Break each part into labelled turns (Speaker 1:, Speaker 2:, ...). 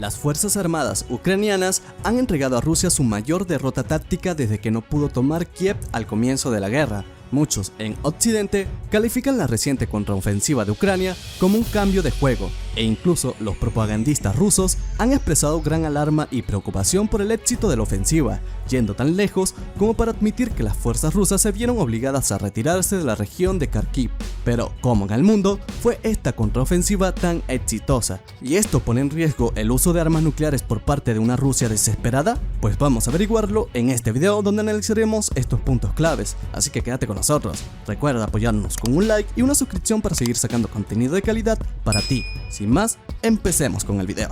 Speaker 1: Las fuerzas armadas ucranianas han entregado a Rusia su mayor derrota táctica desde que no pudo tomar Kiev al comienzo de la guerra. Muchos en Occidente califican la reciente contraofensiva de Ucrania como un cambio de juego, e incluso los propagandistas rusos han expresado gran alarma y preocupación por el éxito de la ofensiva, yendo tan lejos como para admitir que las fuerzas rusas se vieron obligadas a retirarse de la región de Kharkiv. Pero, ¿cómo en el mundo fue esta contraofensiva tan exitosa? ¿Y esto pone en riesgo el uso de armas nucleares por parte de una Rusia desesperada? Pues vamos a averiguarlo en este video donde analizaremos estos puntos claves, así que quédate con nosotros. Recuerda apoyarnos con un like y una suscripción para seguir sacando contenido de calidad para ti. Sin más, empecemos con el video.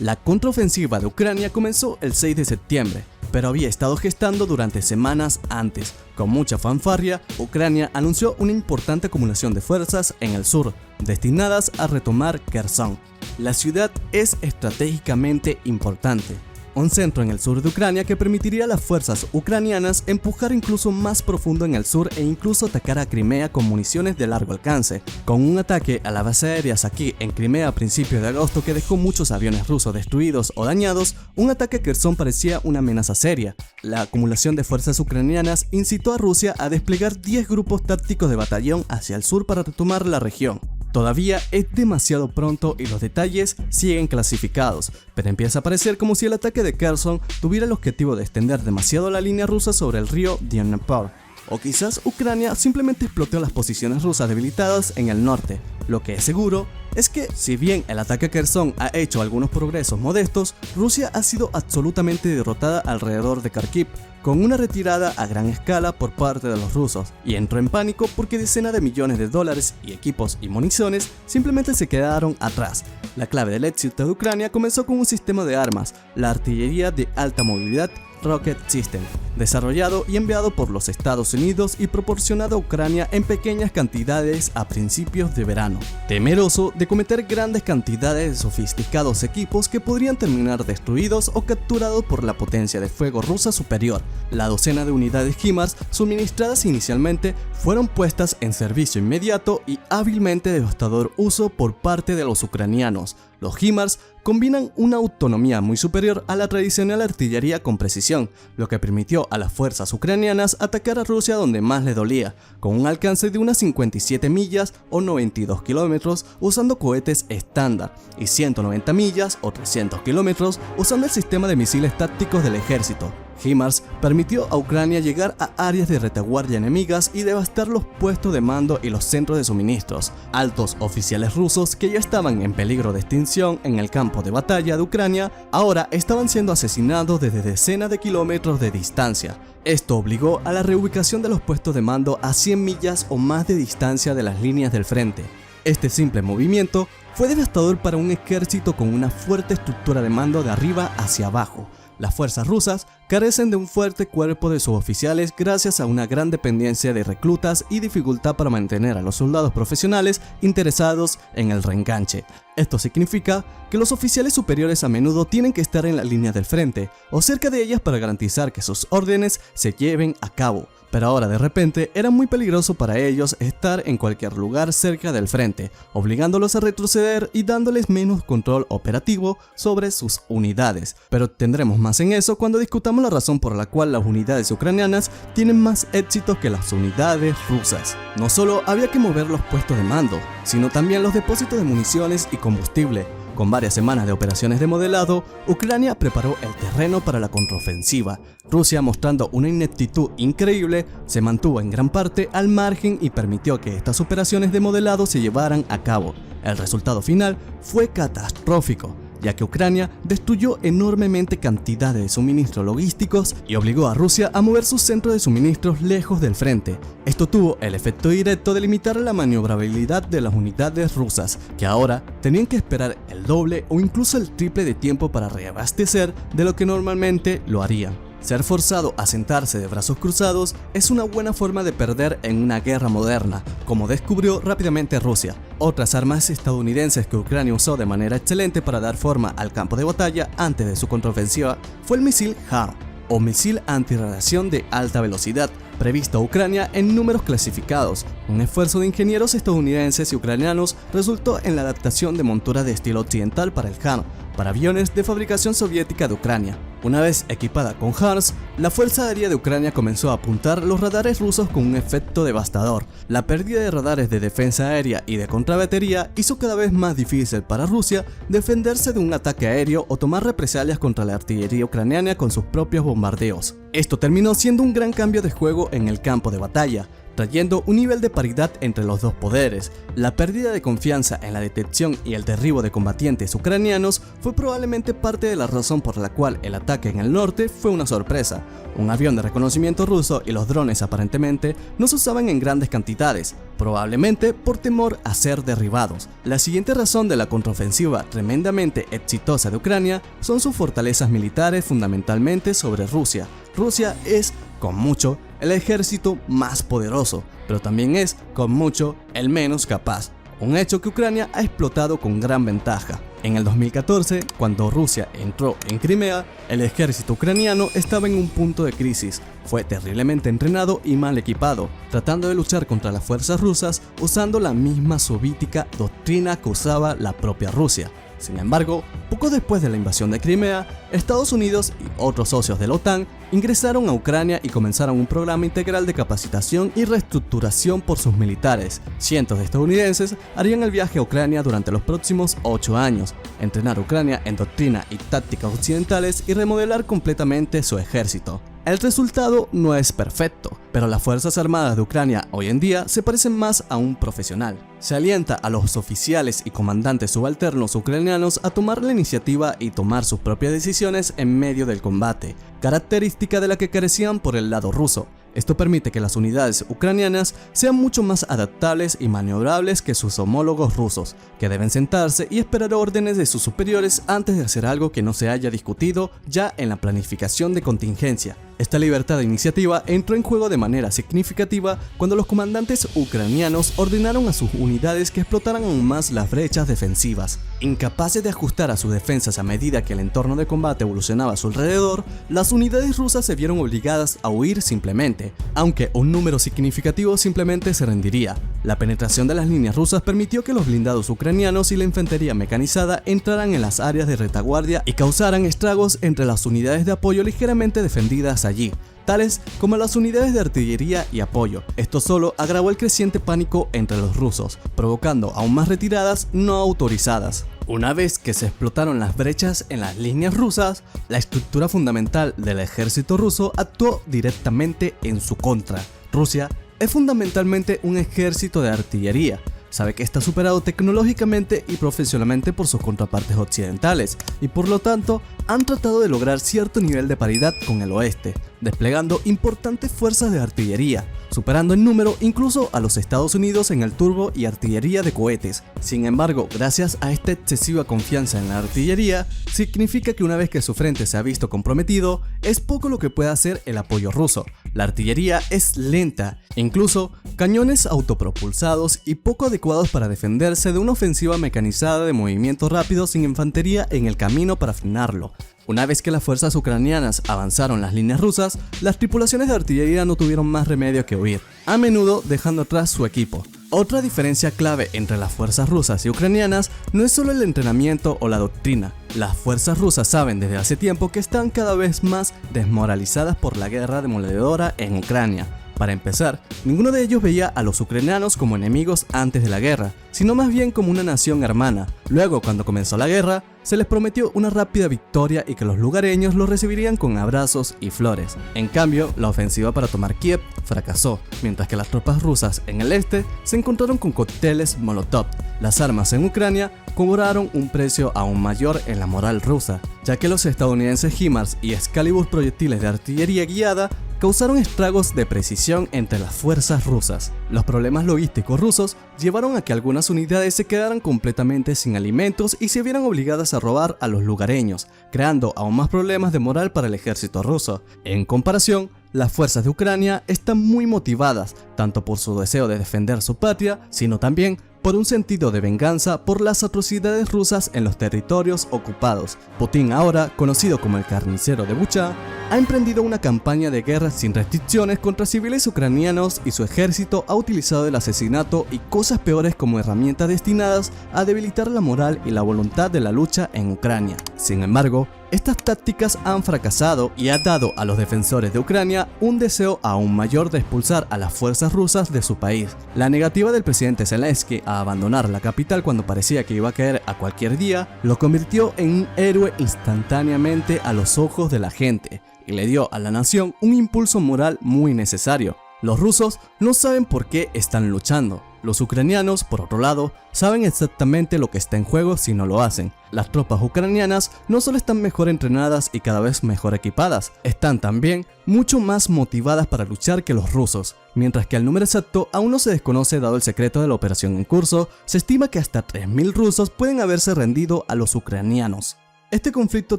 Speaker 1: La contraofensiva de Ucrania comenzó el 6 de septiembre, pero había estado gestando durante semanas antes. Con mucha fanfarria, Ucrania anunció una importante acumulación de fuerzas en el sur, destinadas a retomar Kherson. La ciudad es estratégicamente importante, un centro en el sur de Ucrania que permitiría a las fuerzas ucranianas empujar incluso más profundo en el sur e incluso atacar a Crimea con municiones de largo alcance. Con un ataque a las bases aéreas aquí en Crimea a principios de agosto que dejó muchos aviones rusos destruidos o dañados, un ataque a Kherson parecía una amenaza seria. La acumulación de fuerzas ucranianas incitó a Rusia a desplegar 10 grupos tácticos de batallón hacia el sur para retomar la región. Todavía es demasiado pronto y los detalles siguen clasificados, pero empieza a parecer como si el ataque de Kherson tuviera el objetivo de extender demasiado la línea rusa sobre el río Dnieper. O quizás Ucrania simplemente explotó las posiciones rusas debilitadas en el norte. Lo que es seguro es que, si bien el ataque a Kherson ha hecho algunos progresos modestos, Rusia ha sido absolutamente derrotada alrededor de Kharkiv, con una retirada a gran escala por parte de los rusos, y entró en pánico porque decenas de millones de dólares y equipos y municiones simplemente se quedaron atrás. La clave del éxito de Ucrania comenzó con un sistema de armas, la artillería de alta movilidad Rocket System, desarrollado y enviado por los Estados Unidos y proporcionado a Ucrania en pequeñas cantidades a principios de verano. Temeroso de cometer grandes cantidades de sofisticados equipos que podrían terminar destruidos o capturados por la potencia de fuego rusa superior, la docena de unidades HIMARS suministradas inicialmente fueron puestas en servicio inmediato y hábilmente devastador uso por parte de los ucranianos. Los HIMARS combinan una autonomía muy superior a la tradicional artillería con precisión, lo que permitió a las fuerzas ucranianas atacar a Rusia donde más le dolía, con un alcance de unas 57 millas o 92 kilómetros usando cohetes estándar y 190 millas o 300 kilómetros usando el sistema de misiles tácticos del ejército. HIMARS permitió a Ucrania llegar a áreas de retaguardia enemigas y devastar los puestos de mando y los centros de suministros. Altos oficiales rusos que ya estaban en peligro de extinción en el campo de batalla de Ucrania, ahora estaban siendo asesinados desde decenas de kilómetros de distancia. Esto obligó a la reubicación de los puestos de mando a 100 millas o más de distancia de las líneas del frente. Este simple movimiento fue devastador para un ejército con una fuerte estructura de mando de arriba hacia abajo. Las fuerzas rusas carecen de un fuerte cuerpo de suboficiales gracias a una gran dependencia de reclutas y dificultad para mantener a los soldados profesionales interesados en el reenganche. Esto significa que los oficiales superiores a menudo tienen que estar en la línea del frente o cerca de ellas para garantizar que sus órdenes se lleven a cabo. Pero ahora de repente era muy peligroso para ellos estar en cualquier lugar cerca del frente, obligándolos a retroceder y dándoles menos control operativo sobre sus unidades. Pero tendremos más en eso cuando discutamos la razón por la cual las unidades ucranianas tienen más éxito que las unidades rusas. No solo había que mover los puestos de mando, sino también los depósitos de municiones y combustible. Con varias semanas de operaciones de modelado, Ucrania preparó el terreno para la contraofensiva. Rusia, mostrando una ineptitud increíble, se mantuvo en gran parte al margen y permitió que estas operaciones de modelado se llevaran a cabo. El resultado final fue catastrófico, ya que Ucrania destruyó enormemente cantidades de suministros logísticos y obligó a Rusia a mover sus centros de suministros lejos del frente. Esto tuvo el efecto directo de limitar la maniobrabilidad de las unidades rusas, que ahora tenían que esperar el doble o incluso el triple de tiempo para reabastecer de lo que normalmente lo harían. Ser forzado a sentarse de brazos cruzados es una buena forma de perder en una guerra moderna, como descubrió rápidamente Rusia. Otras armas estadounidenses que Ucrania usó de manera excelente para dar forma al campo de batalla antes de su contraofensiva fue el misil HARM. o misil antirradiación de alta velocidad, previsto a Ucrania en números clasificados. Un esfuerzo de ingenieros estadounidenses y ucranianos resultó en la adaptación de monturas de estilo occidental para el HARM, para aviones de fabricación soviética de Ucrania. Una vez equipada con HARMs, la Fuerza Aérea de Ucrania comenzó a apuntar los radares rusos con un efecto devastador. La pérdida de radares de defensa aérea y de contrabatería hizo cada vez más difícil para Rusia defenderse de un ataque aéreo o tomar represalias contra la artillería ucraniana con sus propios bombardeos. Esto terminó siendo un gran cambio de juego en el campo de batalla, trayendo un nivel de paridad entre los dos poderes. La pérdida de confianza en la detección y el derribo de combatientes ucranianos fue probablemente parte de la razón por la cual el ataque en el norte fue una sorpresa. Un avión de reconocimiento ruso y los drones aparentemente no se usaban en grandes cantidades, probablemente por temor a ser derribados. La siguiente razón de la contraofensiva tremendamente exitosa de Ucrania son sus fortalezas militares, fundamentalmente sobre Rusia. Rusia es, con mucho, el ejército más poderoso, pero también es, con mucho, el menos capaz, un hecho que Ucrania ha explotado con gran ventaja. En el 2014, cuando Rusia entró en Crimea, el ejército ucraniano estaba en un punto de crisis. Fue terriblemente entrenado y mal equipado, tratando de luchar contra las fuerzas rusas usando la misma soviética doctrina que usaba la propia Rusia. Sin embargo, poco después de la invasión de Crimea, Estados Unidos y otros socios de la OTAN ingresaron a Ucrania y comenzaron un programa integral de capacitación y reestructuración por sus militares. Cientos de estadounidenses harían el viaje a Ucrania durante los próximos 8 años, entrenar a Ucrania en doctrina y tácticas occidentales y remodelar completamente su ejército. El resultado no es perfecto, pero las Fuerzas Armadas de Ucrania hoy en día se parecen más a un profesional. Se alienta a los oficiales y comandantes subalternos ucranianos a tomar la iniciativa y tomar sus propias decisiones en medio del combate, característica de la que carecían por el lado ruso. Esto permite que las unidades ucranianas sean mucho más adaptables y maniobrables que sus homólogos rusos, que deben sentarse y esperar órdenes de sus superiores antes de hacer algo que no se haya discutido ya en la planificación de contingencia. Esta libertad de iniciativa entró en juego de manera significativa cuando los comandantes ucranianos ordenaron a sus unidades que explotaran aún más las brechas defensivas. Incapaces de ajustar a sus defensas a medida que el entorno de combate evolucionaba a su alrededor, las unidades rusas se vieron obligadas a huir simplemente, aunque un número significativo simplemente se rendiría. La penetración de las líneas rusas permitió que los blindados ucranianos y la infantería mecanizada entraran en las áreas de retaguardia y causaran estragos entre las unidades de apoyo ligeramente defendidas allí, tales como las unidades de artillería y apoyo. Esto solo agravó el creciente pánico entre los rusos, provocando aún más retiradas no autorizadas. Una vez que se explotaron las brechas en las líneas rusas, la estructura fundamental del ejército ruso actuó directamente en su contra. Rusia es fundamentalmente un ejército de artillería. Sabe que está superado tecnológicamente y profesionalmente por sus contrapartes occidentales y por lo tanto han tratado de lograr cierto nivel de paridad con el oeste, desplegando importantes fuerzas de artillería, superando en número incluso a los Estados Unidos en el turbo y artillería de cohetes. Sin embargo, gracias a esta excesiva confianza en la artillería, significa que una vez que su frente se ha visto comprometido, es poco lo que puede hacer el apoyo ruso. La artillería es lenta, incluso cañones autopropulsados y poco adecuados para defenderse de una ofensiva mecanizada de movimiento rápido sin infantería en el camino para frenarlo. Una vez que las fuerzas ucranianas avanzaron las líneas rusas, las tripulaciones de artillería no tuvieron más remedio que huir, a menudo dejando atrás su equipo. Otra diferencia clave entre las fuerzas rusas y ucranianas no es solo el entrenamiento o la doctrina. Las fuerzas rusas saben desde hace tiempo que están cada vez más desmoralizadas por la guerra demoledora en Ucrania. Para empezar, ninguno de ellos veía a los ucranianos como enemigos antes de la guerra, sino más bien como una nación hermana. Luego, cuando comenzó la guerra, se les prometió una rápida victoria y que los lugareños los recibirían con abrazos y flores. En cambio, la ofensiva para tomar Kiev fracasó, mientras que las tropas rusas en el este se encontraron con cócteles Molotov. Las armas en Ucrania cobraron un precio aún mayor en la moral rusa, ya que los estadounidenses HIMARS y Excalibur proyectiles de artillería guiada causaron estragos de precisión entre las fuerzas rusas. Los problemas logísticos rusos llevaron a que algunas unidades se quedaran completamente sin alimentos y se vieran obligadas a robar a los lugareños, creando aún más problemas de moral para el ejército ruso. En comparación, las fuerzas de Ucrania están muy motivadas, tanto por su deseo de defender su patria, sino también por un sentido de venganza por las atrocidades rusas en los territorios ocupados. Putin, ahora conocido como el carnicero de Bucha, ha emprendido una campaña de guerra sin restricciones contra civiles ucranianos y su ejército ha utilizado el asesinato y cosas peores como herramientas destinadas a debilitar la moral y la voluntad de la lucha en Ucrania. Sin embargo, estas tácticas han fracasado y ha dado a los defensores de Ucrania un deseo aún mayor de expulsar a las fuerzas rusas de su país. La negativa del presidente Zelensky a abandonar la capital cuando parecía que iba a caer a cualquier día lo convirtió en un héroe instantáneamente a los ojos de la gente y le dio a la nación un impulso moral muy necesario. Los rusos no saben por qué están luchando. Los ucranianos, por otro lado, saben exactamente lo que está en juego si no lo hacen. Las tropas ucranianas no solo están mejor entrenadas y cada vez mejor equipadas, están también mucho más motivadas para luchar que los rusos. Mientras que el número exacto aún no se desconoce dado el secreto de la operación en curso, se estima que hasta 3000 rusos pueden haberse rendido a los ucranianos. Este conflicto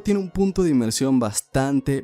Speaker 1: tiene un punto de inmersión bastante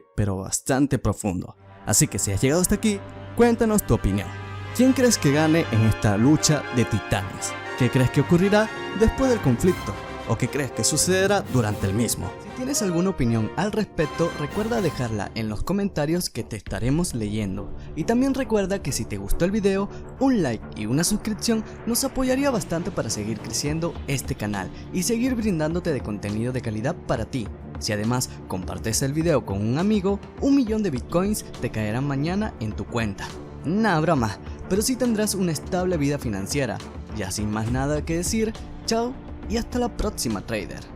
Speaker 1: profundo. Así que si has llegado hasta aquí, cuéntanos tu opinión. ¿Quién crees que gane en esta lucha de titanes? ¿Qué crees que ocurrirá después del conflicto? ¿O qué crees que sucederá durante el mismo? Si tienes alguna opinión al respecto, recuerda dejarla en los comentarios que te estaremos leyendo. Y también recuerda que si te gustó el video, un like y una suscripción nos apoyaría bastante para seguir creciendo este canal y seguir brindándote de contenido de calidad para ti. Si además compartes el video con un amigo, 1.000.000 de bitcoins te caerán mañana en tu cuenta. Nah, broma, pero sí tendrás una estable vida financiera. Ya sin más nada que decir, chao y hasta la próxima, trader.